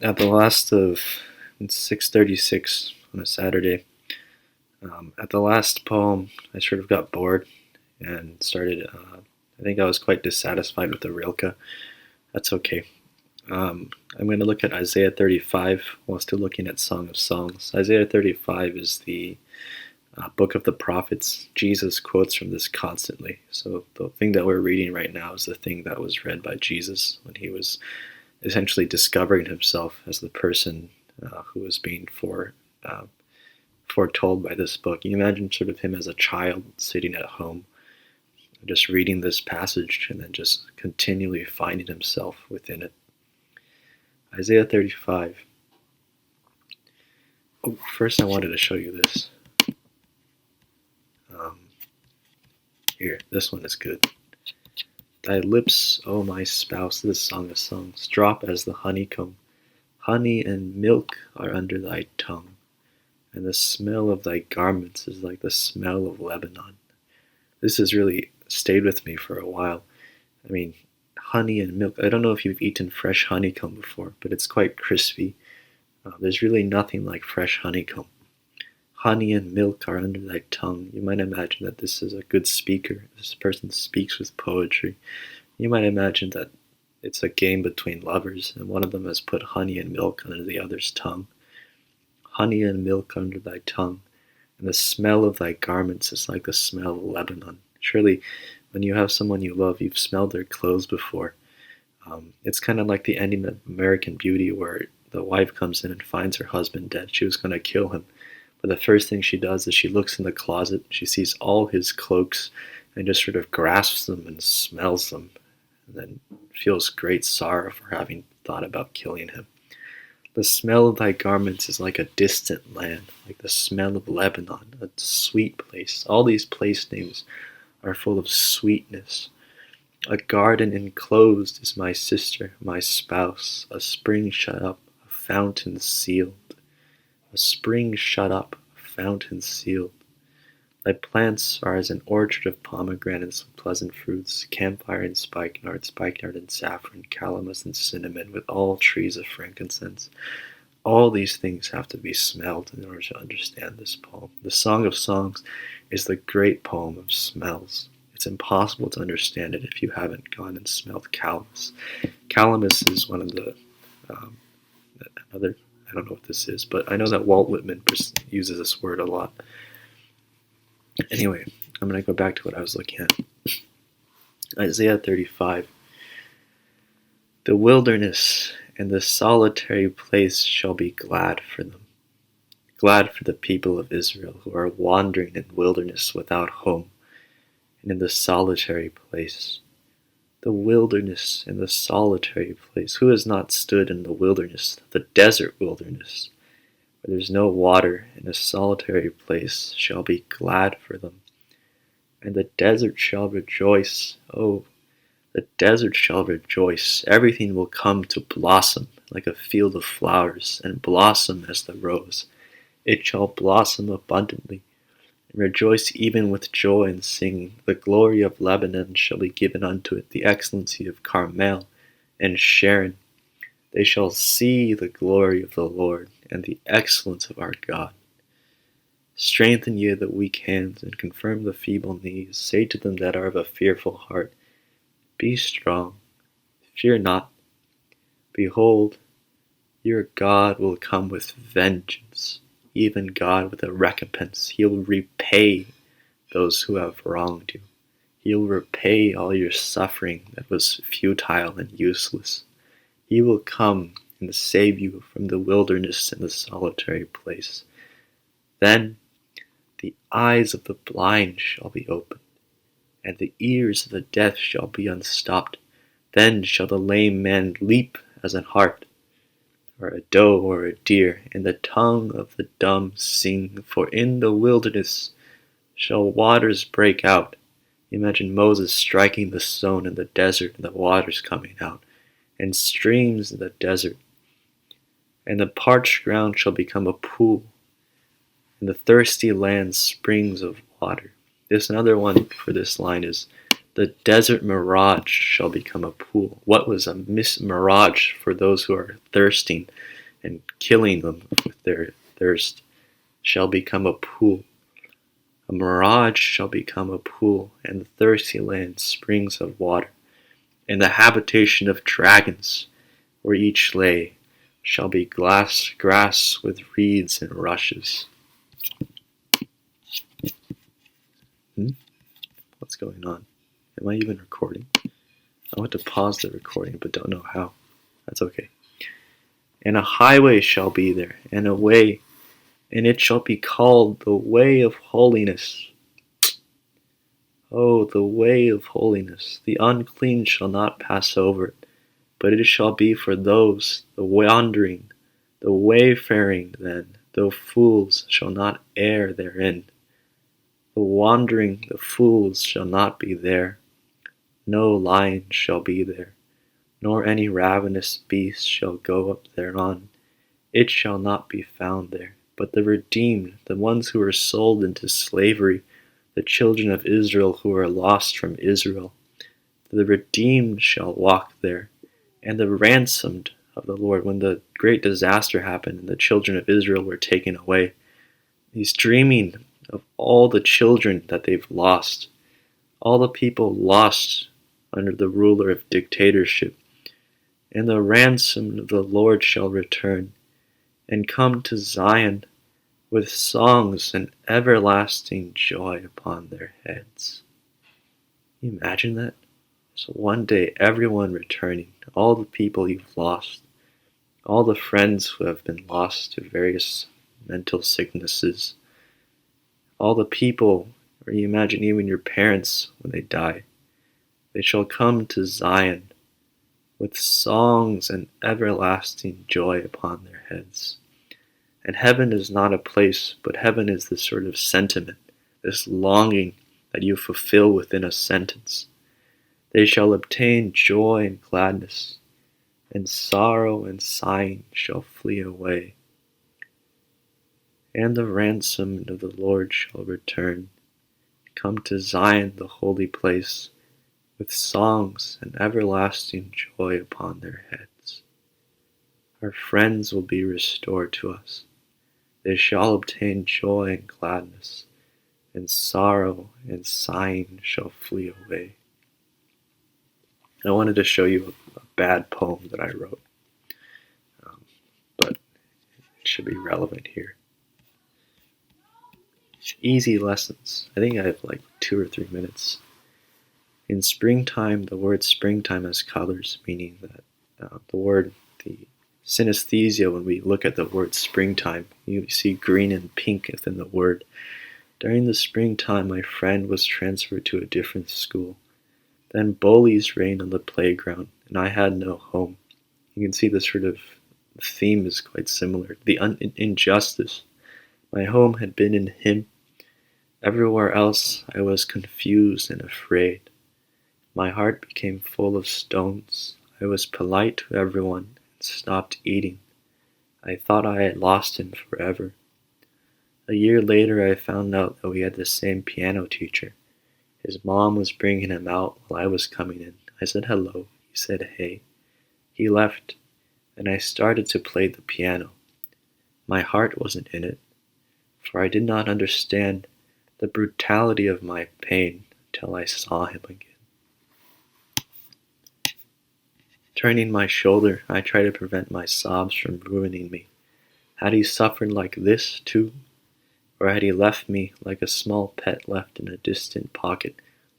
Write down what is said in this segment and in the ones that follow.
At the last of 6:36 on a Saturday, at the last poem, I sort of got bored and started. I think I was quite dissatisfied with the Rilke. That's okay. I'm going to look at Isaiah 35 while still looking at Song of Songs. Isaiah 35 is the book of the prophets. Jesus quotes from this constantly. So the thing that we're reading right now is the thing that was read by Jesus when he was essentially discovering himself as the person who was being foretold by this book. You imagine sort of him as a child sitting at home, just reading this passage and then just continually finding himself within it. Isaiah 35. Oh, first I wanted to show you this. Here, this one is good. Thy lips, O my spouse, this Song of Songs, drop as the honeycomb. Honey and milk are under thy tongue, and the smell of thy garments is like the smell of Lebanon. This has really stayed with me for a while. I mean, honey and milk. I don't know if you've eaten fresh honeycomb before, but it's quite crispy. There's really nothing like fresh honeycomb. Honey and milk are under thy tongue. You might imagine that this is a good speaker. This person speaks with poetry. You might imagine that it's a game between lovers, and one of them has put honey and milk under the other's tongue. Honey and milk under thy tongue, and the smell of thy garments is like the smell of Lebanon. Surely, when you have someone you love, you've smelled their clothes before. It's kind of like the ending of American Beauty, where the wife comes in and finds her husband dead. She was going to kill him. But the first thing she does is she looks in the closet, she sees all his cloaks, and just sort of grasps them and smells them, and then feels great sorrow for having thought about killing him. The smell of thy garments is like a distant land, like the smell of Lebanon, a sweet place. All these place names are full of sweetness. A garden enclosed is my sister, my spouse, a spring shut up, a fountain sealed. A spring shut up, a fountain sealed. Thy plants are as an orchard of pomegranates with pleasant fruits, camphire and spikenard and saffron, calamus and cinnamon, with all trees of frankincense. All these things have to be smelled in order to understand this poem. The Song of Songs is the great poem of smells. It's impossible to understand it if you haven't gone and smelled calamus. Calamus is one of the another. I don't know what this is, but I know that Walt Whitman uses this word a lot. Anyway, I'm going to go back to what I was looking at. Isaiah 35. The wilderness and the solitary place shall be glad for them. Glad for the people of Israel who are wandering in wilderness without home, and in the solitary place. The wilderness and the solitary place. Who has not stood in the wilderness, the desert wilderness, where there's no water, and a solitary place shall be glad for them. And the desert shall rejoice. Oh, the desert shall rejoice. Everything will come to blossom like a field of flowers, and blossom as the rose. It shall blossom abundantly. Rejoice even with joy and singing. The glory of Lebanon shall be given unto it, the excellency of Carmel and Sharon. They shall see the glory of the Lord and the excellence of our God. Strengthen ye the weak hands and confirm the feeble knees. Say to them that are of a fearful heart, be strong, fear not. Behold, your God will come with vengeance. Even God with a recompense. He will repay those who have wronged you. He will repay all your suffering that was futile and useless. He will come and save you from the wilderness and the solitary place. Then the eyes of the blind shall be opened, and the ears of the deaf shall be unstopped. Then shall the lame man leap as an hart, or a doe or a deer, and the tongue of the dumb sing. For in the wilderness shall waters break out. Imagine Moses striking the stone in the desert and the waters coming out, and streams in the desert. And the parched ground shall become a pool, and the thirsty land springs of water. This another one for this line is, The desert mirage shall become a pool. What was a mirage for those who are thirsting and killing them with their thirst shall become a pool. A mirage shall become a pool, and the thirsty land springs of water. And the habitation of dragons, where each lay, shall be grass with reeds and rushes. What's going on? Am I even recording? I want to pause the recording, but don't know how. That's okay. And a highway shall be there, and a way, and it shall be called the way of holiness. Oh, the way of holiness. The unclean shall not pass over it, but it shall be for those, the wandering, the wayfaring then, the fools shall not err therein. The wandering, the fools shall not be there. No lion shall be there, nor any ravenous beast shall go up thereon. It shall not be found there, but the redeemed, the ones who were sold into slavery, the children of Israel who are lost from Israel. The redeemed shall walk there, and the ransomed of the Lord. When the great disaster happened and the children of Israel were taken away, he's dreaming of all the children that they've lost, all the people lost under the ruler of dictatorship. And the ransomed of the Lord shall return, and come to Zion with songs and everlasting joy upon their heads. Can you imagine that? So one day, everyone returning, all the people you've lost, all the friends who have been lost to various mental sicknesses, all the people, or you imagine even your parents when they die, they shall come to Zion with songs and everlasting joy upon their heads. And heaven is not a place, but heaven is this sort of sentiment, this longing that you fulfill within a sentence. They shall obtain joy and gladness, and sorrow and sighing shall flee away. And the ransomed of the Lord shall return, come to Zion, the holy place, with songs and everlasting joy upon their heads. Our friends will be restored to us. They shall obtain joy and gladness, and sorrow and sighing shall flee away. I wanted to show you a bad poem that I wrote, but it should be relevant here. Easy lessons. I think I have like 2 or 3 minutes. In springtime, the word springtime has colors, meaning that the synesthesia, when we look at the word springtime, you see green and pink within the word. During the springtime, my friend was transferred to a different school. Then bullies reigned on the playground, and I had no home. You can see the sort of theme is quite similar. The injustice. My home had been in him. Everywhere else, I was confused and afraid. My heart became full of stones. I was polite to everyone and stopped eating. I thought I had lost him forever. A year later, I found out that we had the same piano teacher. His mom was bringing him out while I was coming in. I said hello. He said hey. He left, and I started to play the piano. My heart wasn't in it, for I did not understand the brutality of my pain till I saw him again. Turning my shoulder, I tried to prevent my sobs from ruining me. Had he suffered like this, too? Or had he left me like a small pet left in a distant pocket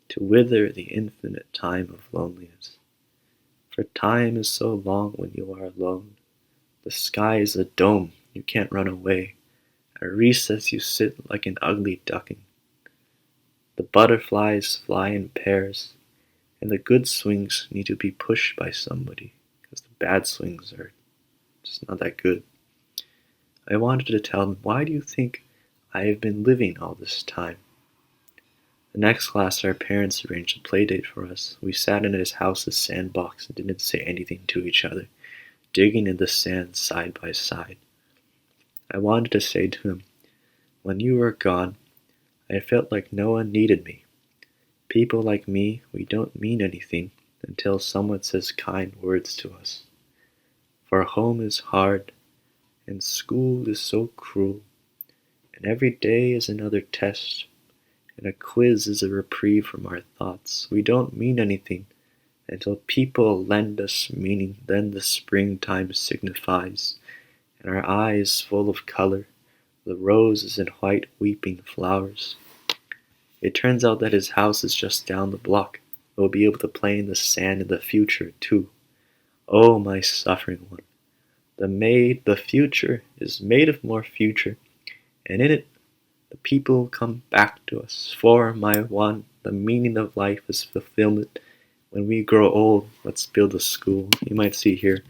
to wither the infinite time of loneliness? For time is so long when you are alone. The sky is a dome, you can't run away. At recess you sit like an ugly duckling. The butterflies fly in pairs, and the good swings need to be pushed by somebody, because the bad swings are just not that good. I wanted to tell him, why do you think I have been living all this time? The next class, our parents arranged a play date for us. We sat in his house's sandbox and didn't say anything to each other, digging in the sand side by side. I wanted to say to him, when you were gone, I felt like no one needed me. People like me, we don't mean anything until someone says kind words to us. For home is hard, and school is so cruel, and every day is another test, and a quiz is a reprieve from our thoughts. We don't mean anything until people lend us meaning. Then the springtime signifies, and our eyes full of color, the roses and white weeping flowers. It turns out that his house is just down the block. We'll be able to play in the sand in the future, too. Oh, my suffering one. The future is made of more future, and in it the people come back to us. For my one, the meaning of life is fulfillment. When we grow old, let's build a school. You might see here,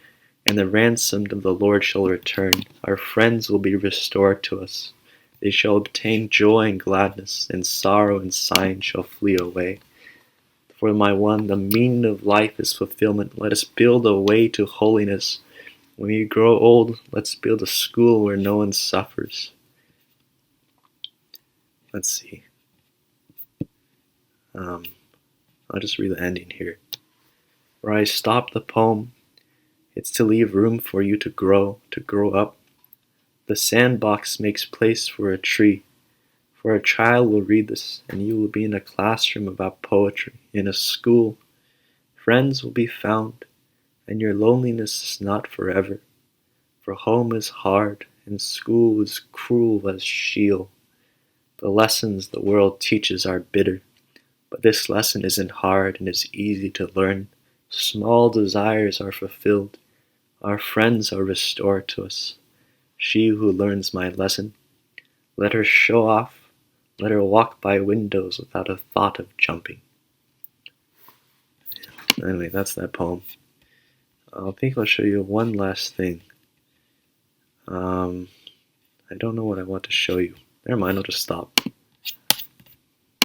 and the ransomed of the Lord shall return. Our friends will be restored to us. They shall obtain joy and gladness, and sorrow and sighing shall flee away. For my one, the meaning of life is fulfillment. Let us build a way to holiness. When we grow old, let's build a school where no one suffers. Let's see. I'll just read the ending here. Where I stop the poem, it's to leave room for you to grow up. The sandbox makes place for a tree. For a child will read this, and you will be in a classroom about poetry, in a school. Friends will be found, and your loneliness is not forever. For home is hard, and school is cruel as Sheol. The lessons the world teaches are bitter, but this lesson isn't hard and is easy to learn. Small desires are fulfilled. Our friends are restored to us. She who learns my lesson, let her show off. Let her walk by windows without a thought of jumping. Anyway, that's that poem. I think I'll show you one last thing. I don't know what I want to show you. Never mind, I'll just stop.